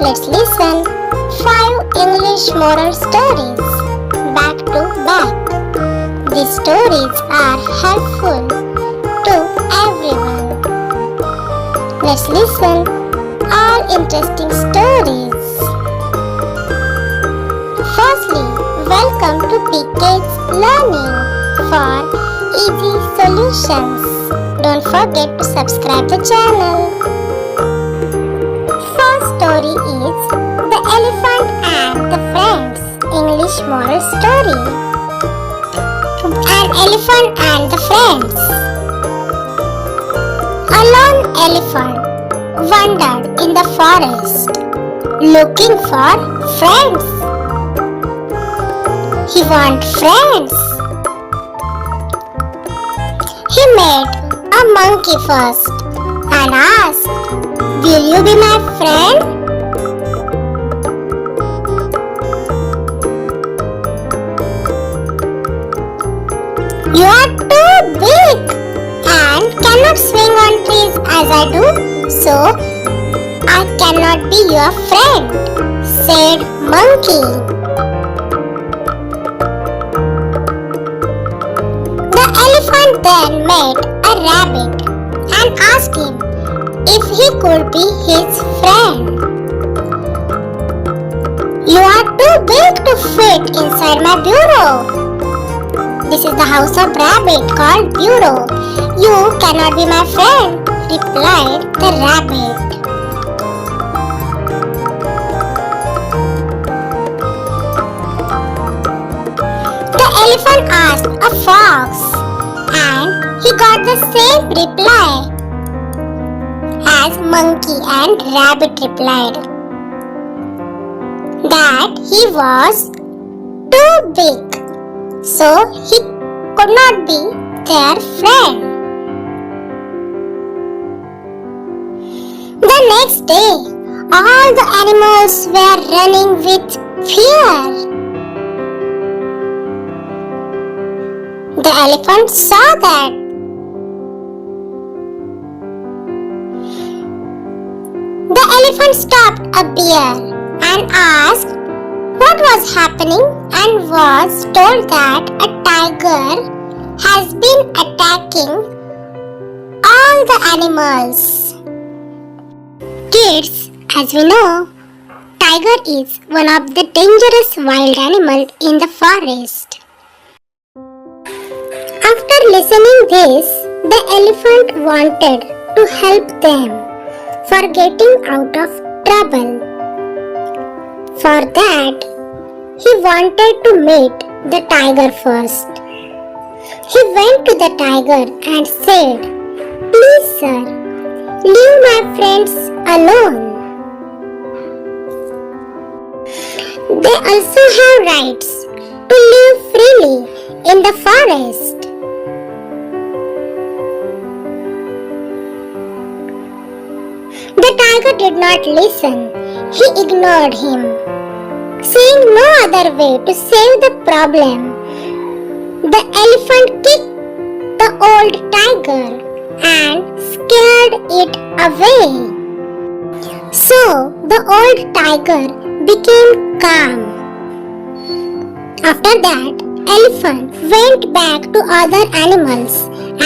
Let's listen 5 English moral stories back to back. These stories are helpful to everyone. Let's listen all interesting stories. Firstly, welcome to PK's Learning for easy solutions. Don't forget to subscribe the channel. First story is The Elephant and the Friends English moral story. An elephant and the friends. A lone elephant wandered in the forest looking for friends. He wanted friends. He met a monkey first and asked, "Will you be my friend?" "You are too big and cannot swing on trees as I do, so I cannot be your friend," said monkey. The elephant then met a rabbit and asked him if he could be his friend. "You are too big to fit inside my bureau. This is the house of rabbit called bureau. You cannot be my friend," replied the rabbit. The elephant asked a fox and he got the same reply as monkey and rabbit replied, that he was too big, so he could not be their friend. The next day, all the animals were running with fear. The elephant saw that. The elephant stopped a bear and asked what was happening and was told that a tiger has been attacking all the animals. Kids, as we know, tiger is one of the dangerous wild animals in the forest. After listening this, the elephant wanted to help them for getting out of trouble. For that, he wanted to meet the tiger first. He went to the tiger and said, "Please sir, leave my friends alone. They also have rights to live freely in the forest." The tiger did not listen. He ignored him. Seeing no other way to save the problem, the elephant kicked the old tiger and scared it away. So the old tiger became calm. After that, elephant went back to other animals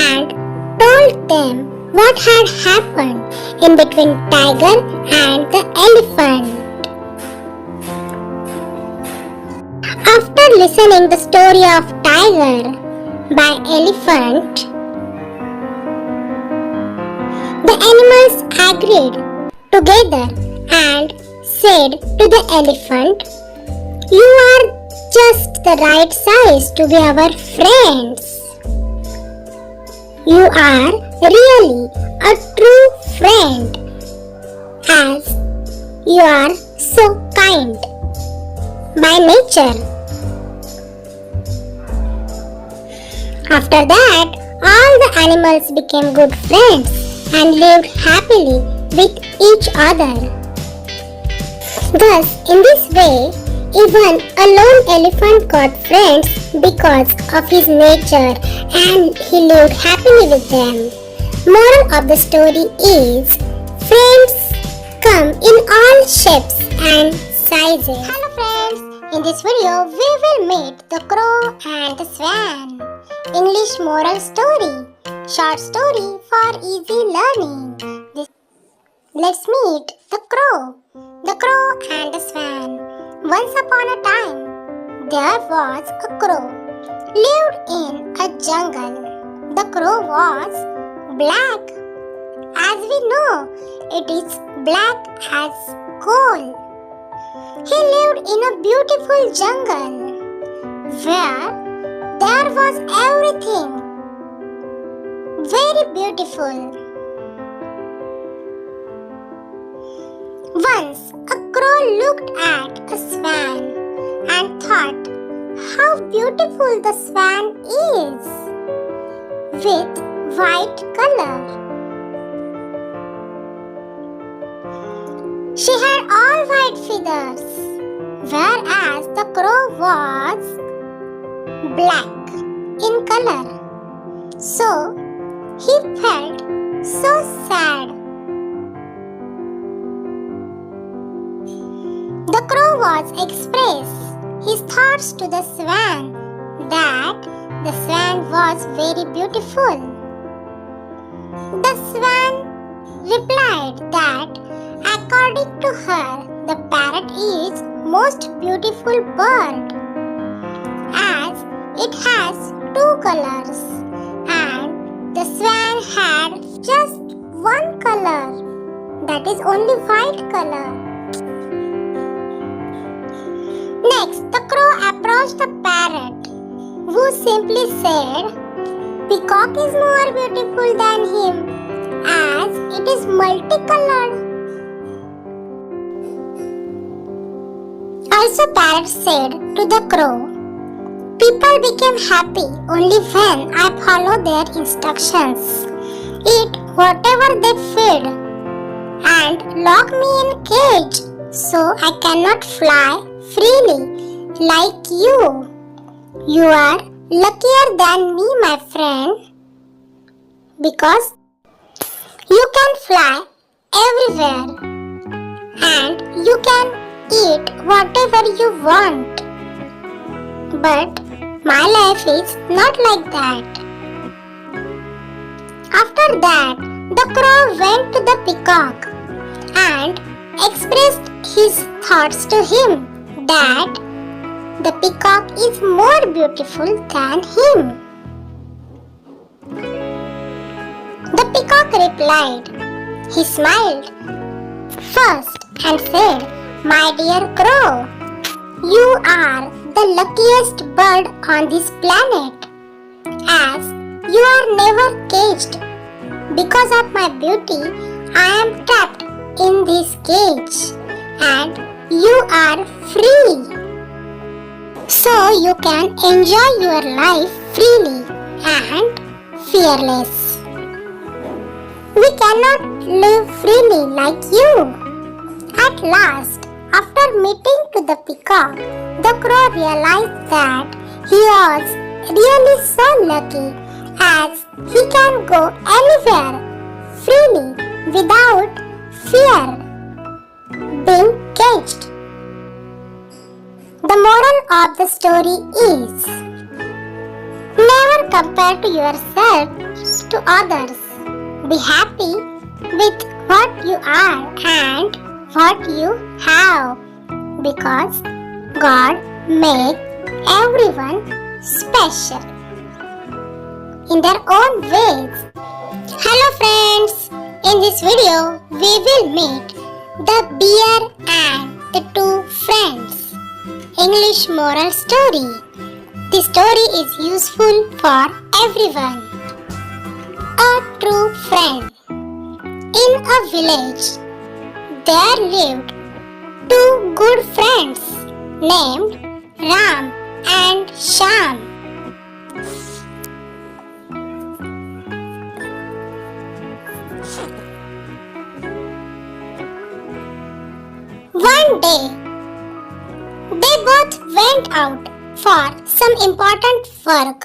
and told them what had happened in between tiger and the elephant. After listening the story of tiger by elephant, the animals agreed together and said to the elephant, "You are just the right size to be our friends. You are really a true friend as you are so kind by nature." After that, all the animals became good friends and lived happily with each other. Thus, in this way, even a lone elephant got friends because of his nature and he lived happily with them. Moral of the story is, friends come in all shapes and sizes. Hello friends, in this video we will meet the crow and the swan. English moral story, short story for easy learning. Let's meet the crow and the swan. Once upon a time, there was a crow lived in a jungle. The crow was black. As we know, it is black as coal. He lived in a beautiful jungle where there was everything very beautiful. Once a crow looked at a swan and thought how beautiful the swan is with white color. She had all white feathers, whereas the crow was black in color. So he felt so sad. The crow was express his thoughts to the swan that the swan was very beautiful. The swan replied that according to her, the parrot is most beautiful bird as it has two colors and the swan had just one color, that is only white color. Next, the crow approached the parrot who simply said, "Peacock is more beautiful than him as it is multicolored." Also, parrot said to the crow, "People became happy only when I follow their instructions, eat whatever they feed, and lock me in cage so I cannot fly freely like you. You are luckier than me, my friend, because you can fly everywhere and you can eat whatever you want. But my life is not like that." After that, the crow went to the peacock and expressed his thoughts to him that the peacock is more beautiful than him. The peacock replied. He smiled first and said, "My dear crow, you are the luckiest bird on this planet, as you are never caged. Because of my beauty, I am trapped in this cage, and you are free. So you can enjoy your life freely and fearless. We cannot live freely like you." At last, after meeting to the peacock, the crow realized that he was really so lucky as he can go anywhere freely without fear being caged. The moral of the story is, never compare to yourself to others. Be happy with what you are and what you have, because God made everyone special in their own ways. Hello friends, in this video we will meet the bear and the two friends. English moral story. The story is useful for everyone. A true friend. In a village, there lived two good friends named Ram and Sham. One day, they both went out for some important work,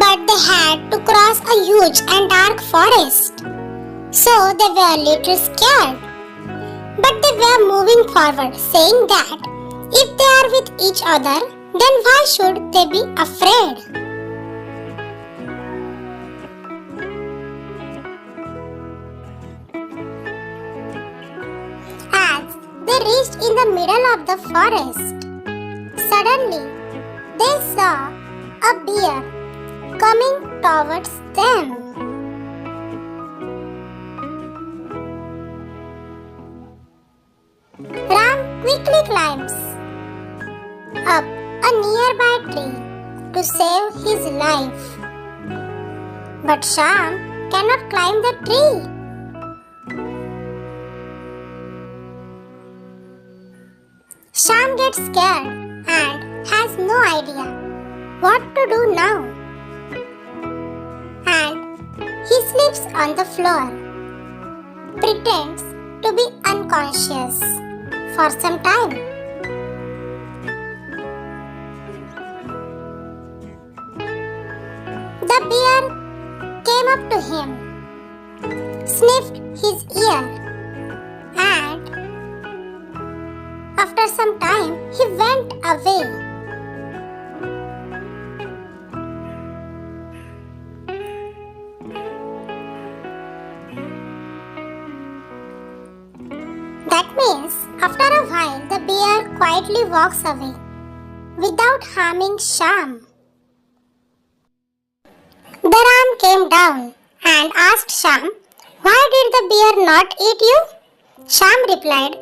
but they had to cross a huge and dark forest. So they were a little scared. But they were moving forward, saying that if they are with each other, then why should they be afraid? As they reached in the middle of the forest, suddenly they saw a bear coming towards them. Ram quickly climbs up a nearby tree to save his life. But Sham cannot climb the tree. Sham gets scared and has no idea what to do now. And he sleeps on the floor, pretends to be unconscious for some time. The bear came up to him, sniffed his ear, and after some time he went away. That means after a while the bear quietly walks away without harming Sham. The ram came down and asked Sham, "Why did the bear not eat you?" Sham replied,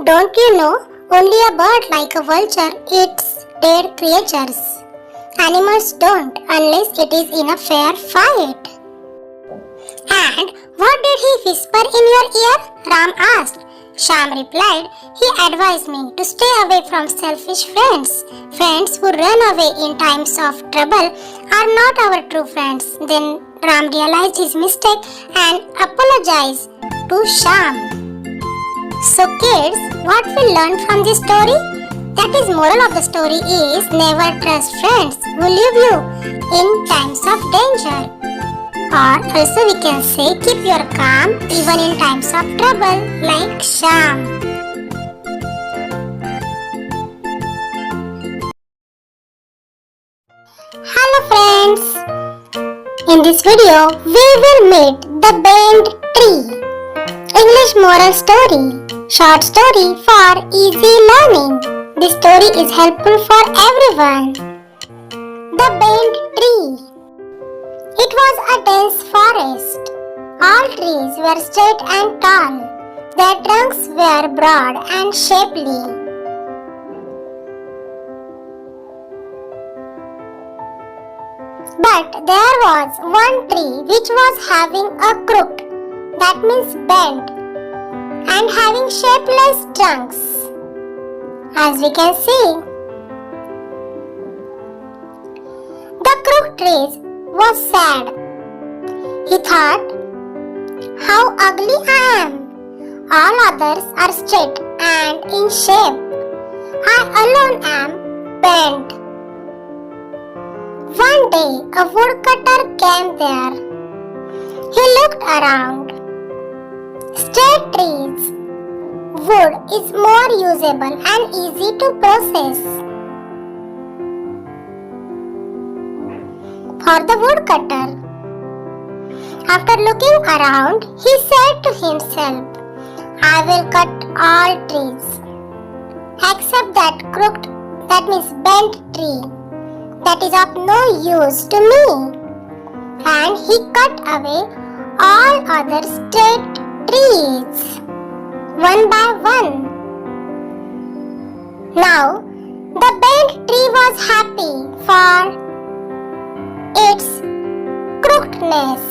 "Don't you know, only a bird like a vulture eats dead creatures. Animals don't unless it is in a fair fight." "And what did he whisper in your ear?" Ram asked. Sham replied, "He advised me to stay away from selfish friends. Friends who run away in times of trouble are not our true friends." Then Ram realized his mistake and apologized to Sham. So kids, what we learned from this story? That is, moral of the story is never trust friends who leave you in times of danger. Or also we can say keep your calm even in times of trouble, like Sham. Hello friends! In this video we will meet the bent tree. English moral story. Short story for easy learning. This story is helpful for everyone. The bent tree. It was a dense forest. All trees were straight and tall. Their trunks were broad and shapely. But there was one tree which was having a crook, that means bent, and having shapeless trunks. As we can see, the crook tree was sad. He thought, "How ugly I am! All others are straight and in shape. I alone am bent." One day a woodcutter came there. He looked around. Straight trees, wood is more usable and easy to process. For the woodcutter. After looking around, he said to himself, "I will cut all trees except that crooked, that means bent tree, that is of no use to me." And he cut away all other straight trees, one by one. Now, the bent tree was happy for its crookedness.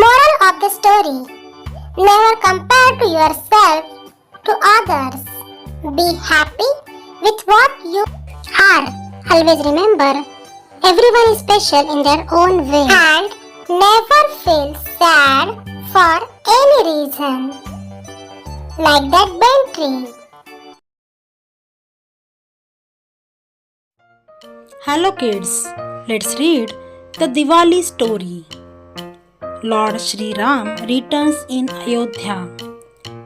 Moral of the story: never compare to yourself to others. Be happy with what you are. Always remember, everyone is special in their own way. And never feel sad for any reason. Like that bent tree. Hello kids, let's read The Diwali Story. Lord Sri Ram returns in Ayodhya.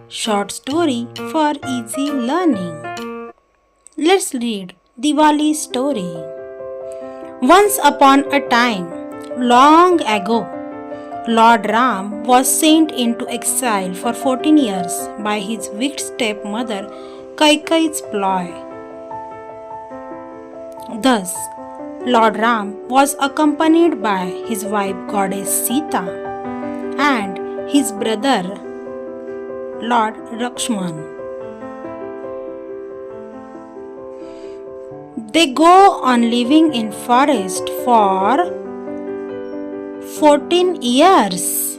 Short story for easy learning. Let's read Diwali Story. Once upon a time, long ago, Lord Ram was sent into exile for 14 years by his wicked stepmother Kaikeyi's ploy. Thus, Lord Ram was accompanied by his wife goddess Sita and his brother Lord Lakshman. They go on living in forest for 14 years.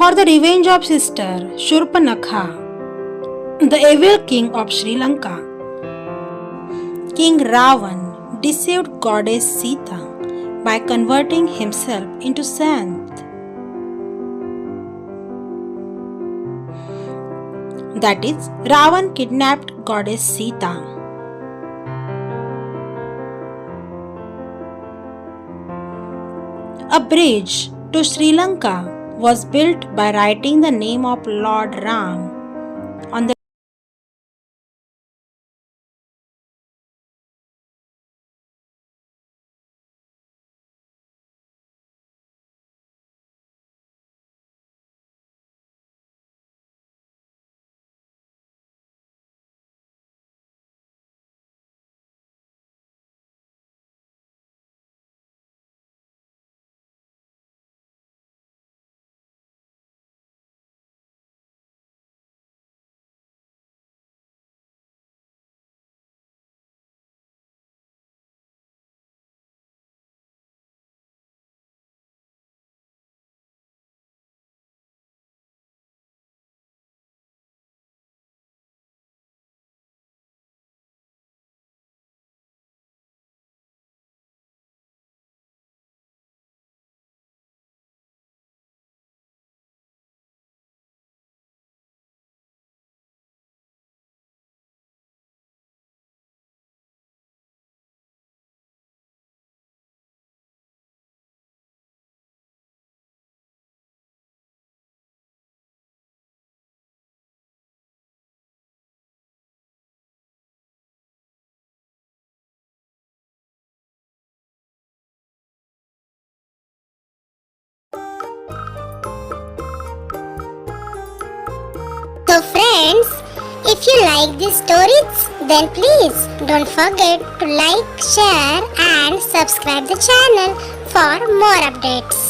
For the revenge of sister Shurpanakha, the evil king of Sri Lanka, King Ravan deceived goddess Sita by converting himself into sand. That is, Ravan kidnapped goddess Sita. A bridge to Sri Lanka was built by writing the name of Lord Ram on the So friends, if you like these stories, then please don't forget to like, share and subscribe the channel for more updates.